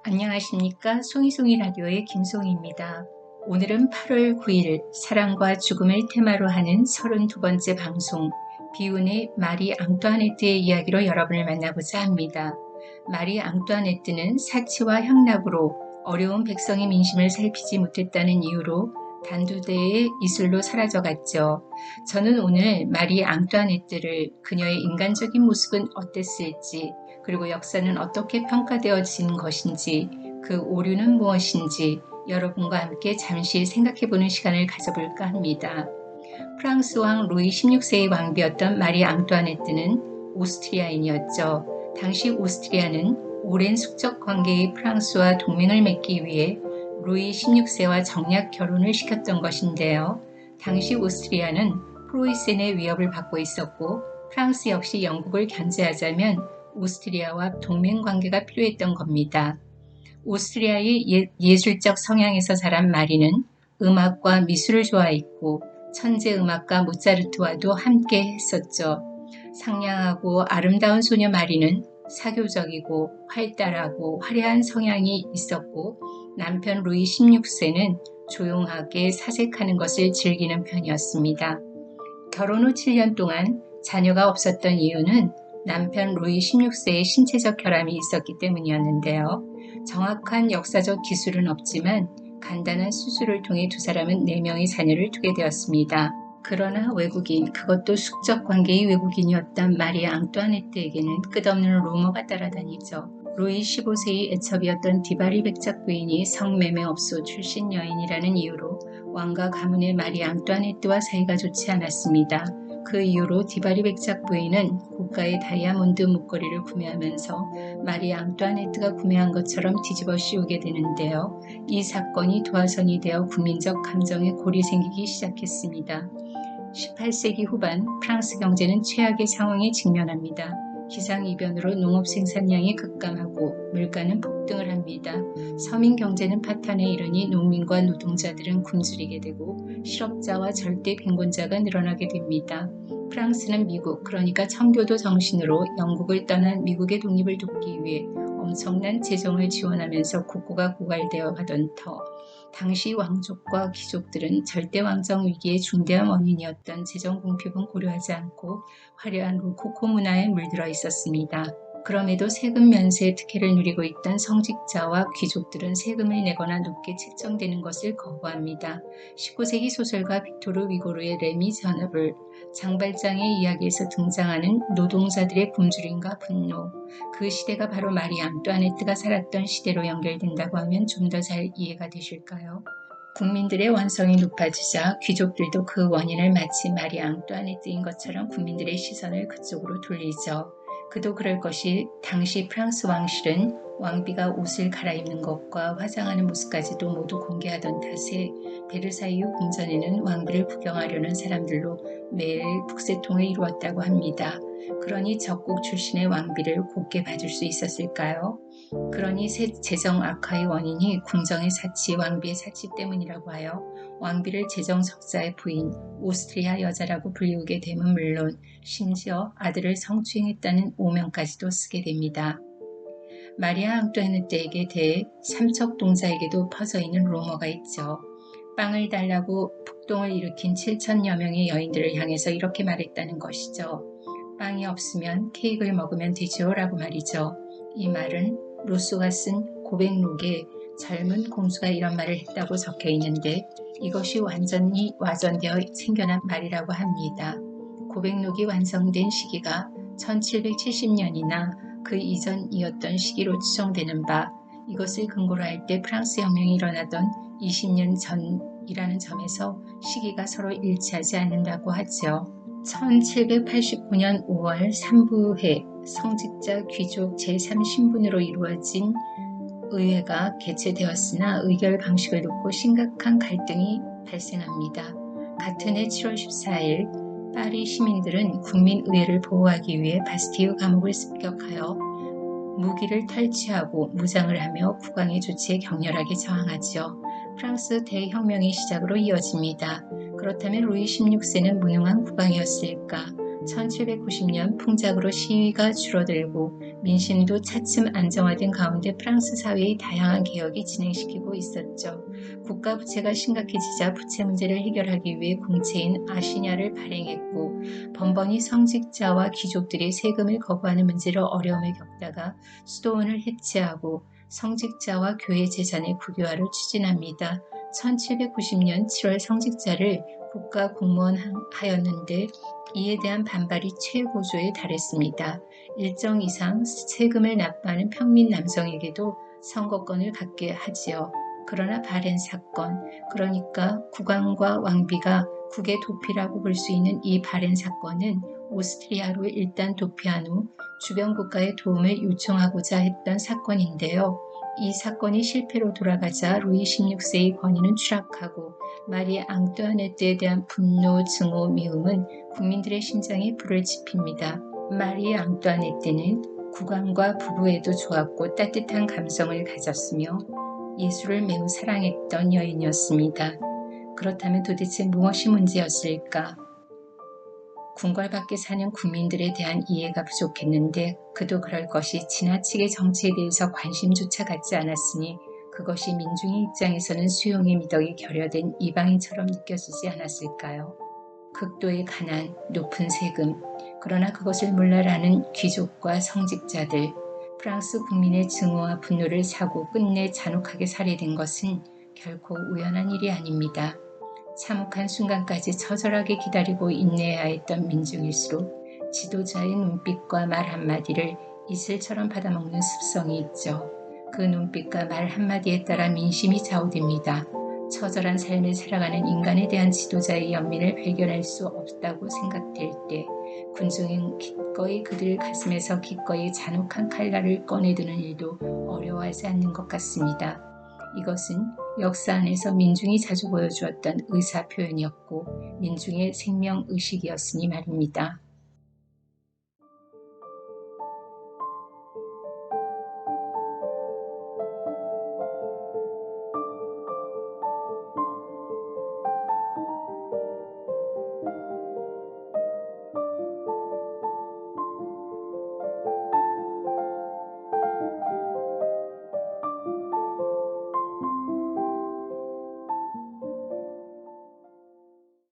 안녕하십니까? 송이송이 라디오의 김송이입니다. 오늘은 8월 9일 사랑과 죽음을 테마로 하는 32번째 방송 비운의 마리 앙뚜아네트의 이야기로 여러분을 만나고자 합니다. 마리 앙뚜아네트는 사치와 향락으로 어려운 백성의 민심을 살피지 못했다는 이유로 단두대의 이슬로 사라져갔죠. 저는 오늘 마리 앙뚜아네트를 그녀의 인간적인 모습은 어땠을지, 그리고 역사는 어떻게 평가되어진 것인지, 그 오류는 무엇인지 여러분과 함께 잠시 생각해보는 시간을 가져볼까 합니다. 프랑스 왕 루이 16세의 왕비였던 마리 앙뚜아네트는 오스트리아인이었죠. 당시 오스트리아는 오랜 숙적 관계의 프랑스와 동맹을 맺기 위해 루이 16세와 정략 결혼을 시켰던 것인데요. 당시 오스트리아는 프로이센의 위협을 받고 있었고 프랑스 역시 영국을 견제하자면 오스트리아와 동맹 관계가 필요했던 겁니다. 오스트리아의 예술적 성향에서 자란 마리는 음악과 미술을 좋아했고 천재 음악가 모차르트와도 함께 했었죠. 상냥하고 아름다운 소녀 마리는 사교적이고 활달하고 화려한 성향이 있었고 남편 루이 16세는 조용하게 사색하는 것을 즐기는 편이었습니다. 결혼 후 7년 동안 자녀가 없었던 이유는 남편 루이 16세의 신체적 결함이 있었기 때문이었는데요. 정확한 역사적 기술은 없지만 간단한 수술을 통해 두 사람은 4명의 자녀를 두게 되었습니다. 그러나 외국인, 그것도 숙적 관계의 외국인이었던 마리 앙뚜아네트에게는 끝없는 루머가 따라다니죠. 루이 15세의 애첩이었던 디바리 백작 부인이 성매매업소 출신 여인이라는 이유로 왕과 가문의 마리 앙뚜아네트와 사이가 좋지 않았습니다. 그 이후로 디바리 백작 부인은 고가의 다이아몬드 목걸이를 구매하면서 마리 앙뚜아네트가 구매한 것처럼 뒤집어 씌우게 되는데요. 이 사건이 도화선이 되어 국민적 감정에 골이 생기기 시작했습니다. 18세기 후반 프랑스 경제는 최악의 상황에 직면합니다. 기상이변으로 농업 생산량이 급감하고 물가는 폭등을 합니다. 서민 경제는 파탄에 이르니 농민과 노동자들은 굶주리게 되고 실업자와 절대 빈곤자가 늘어나게 됩니다. 프랑스는 미국, 그러니까 청교도 정신으로 영국을 떠난 미국의 독립을 돕기 위해 엄청난 재정을 지원하면서 국고가 고갈되어 가던 터, 당시 왕족과 귀족들은 절대 왕정 위기의 중대한 원인이었던 재정 공평은 고려하지 않고 화려한 로코코 문화에 물들어 있었습니다. 그럼에도 세금 면세 특혜를 누리고 있던 성직자와 귀족들은 세금을 내거나 높게 책정되는 것을 거부합니다. 19세기 소설가 빅토르 위고르의 레미저너블, 장발장의 이야기에서 등장하는 노동자들의 굶주림과 분노, 그 시대가 바로 마리 앙뚜아네트가 살았던 시대로 연결된다고 하면 좀 더 잘 이해가 되실까요? 국민들의 완성이 높아지자 귀족들도 그 원인을 마치 마리 앙뚜아네트인 것처럼 국민들의 시선을 그쪽으로 돌리죠. 그도 그럴 것이 당시 프랑스 왕실은 왕비가 옷을 갈아입는 것과 화장하는 모습까지도 모두 공개하던 탓에 베르사유 궁전에는 왕비를 구경하려는 사람들로 매일 북새통을 이루었다고 합니다. 그러니 적국 출신의 왕비를 곱게 봐줄 수 있었을까요? 그러니 재정 악화의 원인이 궁정의 사치, 왕비의 사치 때문이라고 하여 왕비를 재정 적자의 부인, 오스트리아 여자라고 불리우게 됨은 물론 심지어 아들을 성추행했다는 오명까지도 쓰게 됩니다. 마리아 앙뚜아네트에게 대해 삼척동자에게도 퍼져있는 루머가 있죠. 빵을 달라고 폭동을 일으킨 7천여 명의 여인들을 향해서 이렇게 말했다는 것이죠. 빵이 없으면 케이크를 먹으면 되지요 라고 말이죠. 이 말은 루소가 쓴 고백록에 젊은 공주가 이런 말을 했다고 적혀 있는데 이것이 완전히 와전되어 생겨난 말이라고 합니다. 고백록이 완성된 시기가 1770년이나 그 이전이었던 시기로 추정되는 바, 이것을 근거로 할 때 프랑스 혁명이 일어나던 20년 전이라는 점에서 시기가 서로 일치하지 않는다고 하죠. 1789년 5월 3부회 성직자 귀족 제3신분으로 이루어진 의회가 개최되었으나 의결 방식을 놓고 심각한 갈등이 발생합니다. 같은 해 7월 14일 파리 시민들은 국민의회를 보호하기 위해 바스티유 감옥을 습격하여 무기를 탈취하고 무장을 하며 국왕의 조치에 격렬하게 저항하지요. 프랑스 대혁명의 시작으로 이어집니다. 그렇다면 루이 16세는 무능한 국왕이었을까? 1790년 풍작으로 시위가 줄어들고 민심도 차츰 안정화된 가운데 프랑스 사회의 다양한 개혁이 진행시키고 있었죠. 국가 부채가 심각해지자 부채 문제를 해결하기 위해 공채인 아시냐를 발행했고 번번이 성직자와 귀족들이 세금을 거부하는 문제로 어려움을 겪다가 수도원을 해체하고 성직자와 교회 재산의 국유화를 추진합니다. 1790년 7월 성직자를 국가 공무원 하였는데 이에 대한 반발이 최고조에 달했습니다. 일정 이상 세금을 납부하는 평민 남성에게도 선거권을 갖게 하지요. 그러나 바렌 사건, 그러니까 국왕과 왕비가 국의 도피라고 볼 수 있는 이 바렌 사건은 오스트리아로 일단 도피한 후 주변 국가의 도움을 요청하고자 했던 사건인데요. 이 사건이 실패로 돌아가자 루이 16세의 권위는 추락하고 마리 앙뚜아네트에 대한 분노, 증오, 미움은 국민들의 심장에 불을 지핍니다. 마리 앙뚜아네트는 국왕과 부부애도 좋았고 따뜻한 감성을 가졌으며 예술을 매우 사랑했던 여인이었습니다. 그렇다면 도대체 무엇이 문제였을까? 궁궐 밖에 사는 국민들에 대한 이해가 부족했는데 그도 그럴 것이 지나치게 정치에 대해서 관심조차 갖지 않았으니 그것이 민중의 입장에서는 수용의 미덕이 결여된 이방인처럼 느껴지지 않았을까요? 극도의 가난, 높은 세금, 그러나 그것을 몰라라는 귀족과 성직자들, 프랑스 국민의 증오와 분노를 사고 끝내 잔혹하게 살해된 것은 결코 우연한 일이 아닙니다. 참혹한 순간까지 처절하게 기다리고 인내해야 했던 민중일수록 지도자의 눈빛과 말 한마디를 이슬처럼 받아먹는 습성이 있죠. 그 눈빛과 말 한마디에 따라 민심이 좌우됩니다. 처절한 삶을 살아가는 인간에 대한 지도자의 연민을 발견할 수 없다고 생각될 때 군중은 기꺼이 그들 가슴에서 기꺼이 잔혹한 칼날을 꺼내드는 일도 어려워하지 않는 것 같습니다. 이것은 역사 안에서 민중이 자주 보여주었던 의사표현이었고 민중의 생명의식이었으니 말입니다.